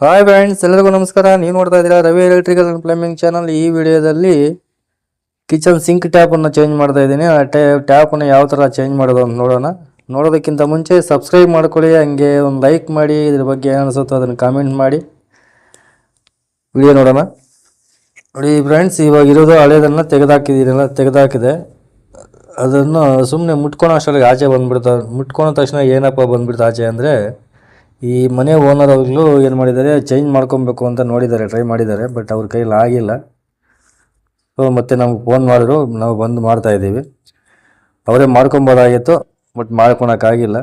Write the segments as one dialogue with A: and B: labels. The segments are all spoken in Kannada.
A: ಹಾಯ್ ಫ್ರೆಂಡ್ಸ್, ಎಲ್ಲರಿಗೂ ನಮಸ್ಕಾರ. ನೀವು ನೋಡ್ತಾ ಇದ್ದೀರಾ Ravi electrical and plumbing channel. ಈ ವಿಡಿಯೋದಲ್ಲಿ ಕಿಚನ್ ಸಿಂಕ್ ಟ್ಯಾಪನ್ನು ಚೇಂಜ್ ಮಾಡ್ತಾ ಇದ್ದೀನಿ. ಆ ಟ್ಯಾಪನ್ನು ಯಾವ ಥರ ಚೇಂಜ್ ಮಾಡೋದು ಅಂತ ನೋಡೋಣ. ನೋಡೋದಕ್ಕಿಂತ ಮುಂಚೆ ಸಬ್ಸ್ಕ್ರೈಬ್ ಮಾಡ್ಕೊಳ್ಳಿ, ಹಂಗೆ ಒಂದು ಲೈಕ್ ಮಾಡಿ, ಇದ್ರ ಬಗ್ಗೆ ಏನು ಅನಿಸುತ್ತೋ ಅದನ್ನು ಕಾಮೆಂಟ್ ಮಾಡಿ. ವಿಡಿಯೋ ನೋಡೋಣ. ನೋಡಿ ಫ್ರೆಂಡ್ಸ್, ಇವಾಗ ಇರೋದು ಹಳೇದನ್ನು ತೆಗೆದಾಕಿದೆ. ಅದನ್ನು ಸುಮ್ಮನೆ ಮುಟ್ಕೊಳೋ ಅಷ್ಟರಲ್ಲಿ ಆಚೆ ಬಂದುಬಿಡ್ತಾರೆ. ಮುಟ್ಕೊಳೋ ತಕ್ಷಣ ಏನಪ್ಪ ಬಂದುಬಿಡ್ತು ಆಚೆ ಅಂದರೆ, ಈ ಮನೆ ಓನರ್ ಅವ್ರು ಏನು ಮಾಡಿದ್ದಾರೆ, ಚೇಂಜ್ ಮಾಡ್ಕೊಬೇಕು ಅಂತ ಟ್ರೈ ಮಾಡಿದ್ದಾರೆ. ಬಟ್ ಅವ್ರ ಕೈಲಿ ಆಗಿಲ್ಲ. ಸೊ ಮತ್ತೆ ನಮ್ಗೆ ಫೋನ್ ಮಾಡಿದ್ರು, ನಾವು ಬಂದು ಮಾಡ್ತಾಯಿದ್ದೀವಿ. ಅವರೇ ಮಾಡ್ಕೊಬೋದಾಗಿತ್ತು, ಬಟ್ ಮಾಡ್ಕೊಳಕ್ಕಾಗಿಲ್ಲ.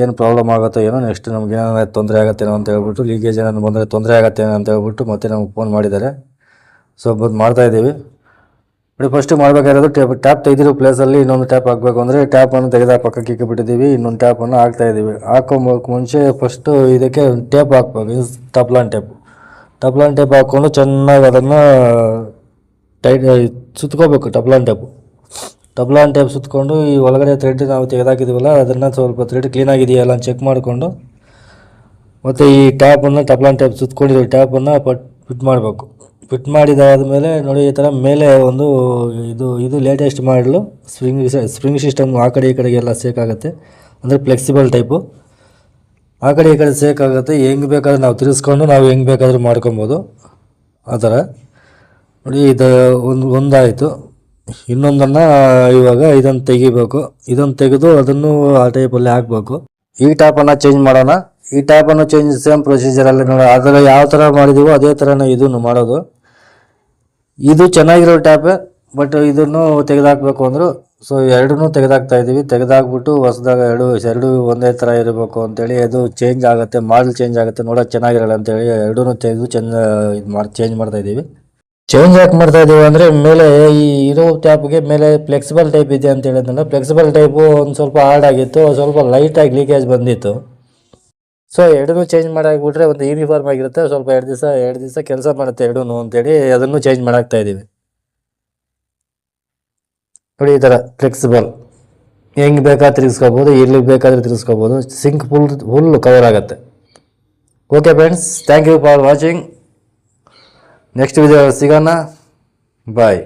A: ಏನು ಪ್ರಾಬ್ಲಮ್ ಆಗುತ್ತೋ ಏನೋ, ನೆಕ್ಸ್ಟ್ ನಮ್ಗೆ ಏನಾದ್ರು ತೊಂದರೆ ಆಗುತ್ತೇನೋ ಅಂತ ಹೇಳ್ಬಿಟ್ಟು, ಲೀಕೇಜ್ ಏನಾದ್ರು ಬಂದರೆ ತೊಂದರೆ ಆಗುತ್ತೇನೋ ಅಂತ ಹೇಳ್ಬಿಟ್ಟು ಮತ್ತೆ ನಮ್ಗೆ ಫೋನ್ ಮಾಡಿದ್ದಾರೆ. ಸೊ ಬಂದು ಮಾಡ್ತಾಯಿದ್ದೀವಿ. ನೋಡಿ, ಫಸ್ಟ್ ಮಾಡಬೇಕಾಗಿರೋದು ಟ್ಯಾಪ್ ತೆಗೆದಿರೋ ಪ್ಲೇಸಲ್ಲಿ ಇನ್ನೊಂದು ಟ್ಯಾಪ್ ಹಾಕಬೇಕು. ಅಂದರೆ ಟ್ಯಾಪನ್ನು ತೆಗೆದ ಪಕ್ಕಕ್ಕೆ ಇಕ್ಕಿಬಿಟ್ಟಿದ್ದೀವಿ, ಇನ್ನೊಂದು ಟ್ಯಾಪನ್ನು ಹಾಕ್ತಾಯಿದ್ದೀವಿ. ಹಾಕೊಂಬೋಕೆ ಮುಂಚೆ ಫಸ್ಟು ಇದಕ್ಕೆ ಟೇಪ್ ಹಾಕ್ಬೇಕು. ಇದು ಟಪ್ಲಾನ್ ಟೇಪ್ ಹಾಕ್ಕೊಂಡು ಚೆನ್ನಾಗಿ ಅದನ್ನು ಟೈಟ್ ಸುತ್ಕೋಬೇಕು. ಟಪ್ಲಾನ್ ಟೇಪ್ ಸುತ್ಕೊಂಡು ಈ ಒಳಗಡೆ ಥ್ರೆಡ್ ನಾವು ತೆಗೆದಾಕಿದ್ದೀವಲ್ಲ, ಅದನ್ನು ಸ್ವಲ್ಪ ಥ್ರೆಡ್ ಕ್ಲೀನಾಗಿದೆಯಲ್ಲ ಅಂತ ಚೆಕ್ ಮಾಡಿಕೊಂಡು, ಮತ್ತು ಈ ಟ್ಯಾಪನ್ನು ಟಪ್ಲಾನ್ ಟೇಪ್ ಸುತ್ಕೊಂಡಿರೋ ಟ್ಯಾಪನ್ನು ಫಿಟ್ ಮಾಡಬೇಕು. ಫಿಟ್ ಮಾಡಿದಾದಮೇಲೆ ನೋಡಿ, ಈ ಥರ ಮೇಲೆ ಒಂದು ಇದು ಲೇಟೆಸ್ಟ್ ಮಾಡಲು ಸ್ಪ್ರಿಂಗ್ ಸಿಸ್ಟಮ್ ಆ ಕಡೆ ಈ ಕಡೆಗೆಲ್ಲ ಸೇಕ್ ಆಗುತ್ತೆ. ಅಂದರೆ ಫ್ಲೆಕ್ಸಿಬಲ್ ಟೈಪು, ಆ ಕಡೆ ಈ ಕಡೆ ಸೇಕ್ ಆಗುತ್ತೆ. ಹೆಂಗೆ ಬೇಕಾದ್ರೆ ನಾವು ತಿರ್ಸ್ಕೊಂಡು ನಾವು ಹೆಂಗೆ ಬೇಕಾದರೂ ಮಾಡ್ಕೊಬೋದು. ಆ ಥರ ನೋಡಿ, ಇದು ಒಂದಾಯಿತು. ಇನ್ನೊಂದನ್ನು ಇವಾಗ ಇದನ್ನು ತೆಗಿಬೇಕು. ಇದನ್ನು ತೆಗೆದು ಅದನ್ನು ಆ ಟೈಪಲ್ಲಿ ಹಾಕಬೇಕು. ಈ ಟ್ಯಾಪನ್ನು ಚೇಂಜ್ ಮಾಡೋಣ. ಈ ಟ್ಯಾಪನ್ನು ಚೇಂಜ್ ಸೇಮ್ ಪ್ರೊಸೀಜರಲ್ಲಿ ನೋಡಿ, ಅದರ ಯಾವ ಥರ ಮಾಡಿದೀವೋ ಅದೇ ಥರನೇ ಇದನ್ನು ಮಾಡೋದು. ಇದು ಚೆನ್ನಾಗಿರೋ ಟ್ಯಾಪೇ, ಬಟ್ ಇದನ್ನು ತೆಗೆದಾಕಬೇಕು ಅಂದರು. ಸೊ ಎರಡನ್ನೂ ತೆಗೆದಾಕ್ತಾ ಇದ್ದೀವಿ. ತೆಗೆದಾಕ್ಬಿಟ್ಟು ಹೊಸದಾಗ ಎರಡು ಒಂದೇ ಥರ ಇರಬೇಕು ಅಂತೇಳಿ, ಅದು ಚೇಂಜ್ ಆಗುತ್ತೆ, ಮಾಡಲ್ ಚೇಂಜ್ ಆಗುತ್ತೆ, ನೋಡೋಕೆ ಚೆನ್ನಾಗಿರಲ್ಲ ಅಂತೇಳಿ ಎರಡನ್ನೂ ತೆಗೆದು ಚೇಂಜ್ ಮಾಡ್ತಾ ಇದ್ದೀವಿ. ಚೇಂಜ್ ಯಾಕೆ ಮಾಡ್ತಾ ಇದ್ದೀವಿ ಅಂದರೆ, ಮೇಲೆ ಈ ಇರೋ ಟ್ಯಾಪ್ಗೆ ಮೇಲೆ ಫ್ಲೆಕ್ಸಿಬಲ್ ಟೈಪ್ ಇದೆ ಅಂತ ಹೇಳಿದ್ನಲ್ಲ, ಫ್ಲೆಕ್ಸಿಬಲ್ ಟೈಪು ಒಂದು ಸ್ವಲ್ಪ ಹಾರ್ಡ್ ಆಗಿತ್ತು, ಸ್ವಲ್ಪ ಲೈಟಾಗಿ ಲೀಕೇಜ್ ಬಂದಿತ್ತು. ಸೊ ಎರಡನ್ನೂ ಚೇಂಜ್ ಮಾಡಾಕ್ಬಿಟ್ರೆ ಒಂದು ಯೂನಿಫಾರ್ಮ್ ಆಗಿರುತ್ತೆ, ಸ್ವಲ್ಪ ಎರಡು ದಿವಸ ಕೆಲಸ ಮಾಡುತ್ತೆ ಎರಡೂ ಅಂತೇಳಿ ಅದನ್ನು ಚೇಂಜ್ ಮಾಡಾಕ್ತಾ ಇದ್ದೀವಿ. ನೋಡಿ, ಈ ಥರ ಫ್ಲೆಕ್ಸಿಬಲ್, ಹೆಂಗೆ ಬೇಕಾದ್ರೆ ತಿರ್ಗಿಸ್ಕೋಬೋದು, ಎಲ್ಲಿ ಬೇಕಾದರೆ ತಿರ್ಗಿಸ್ಕೋಬೋದು. ಸಿಂಕ್ ಫುಲ್ ಕವರ್ ಆಗುತ್ತೆ. Okay friends, thank you for watching. Next video ಸಿಗೋಣ. ಬಾಯ್.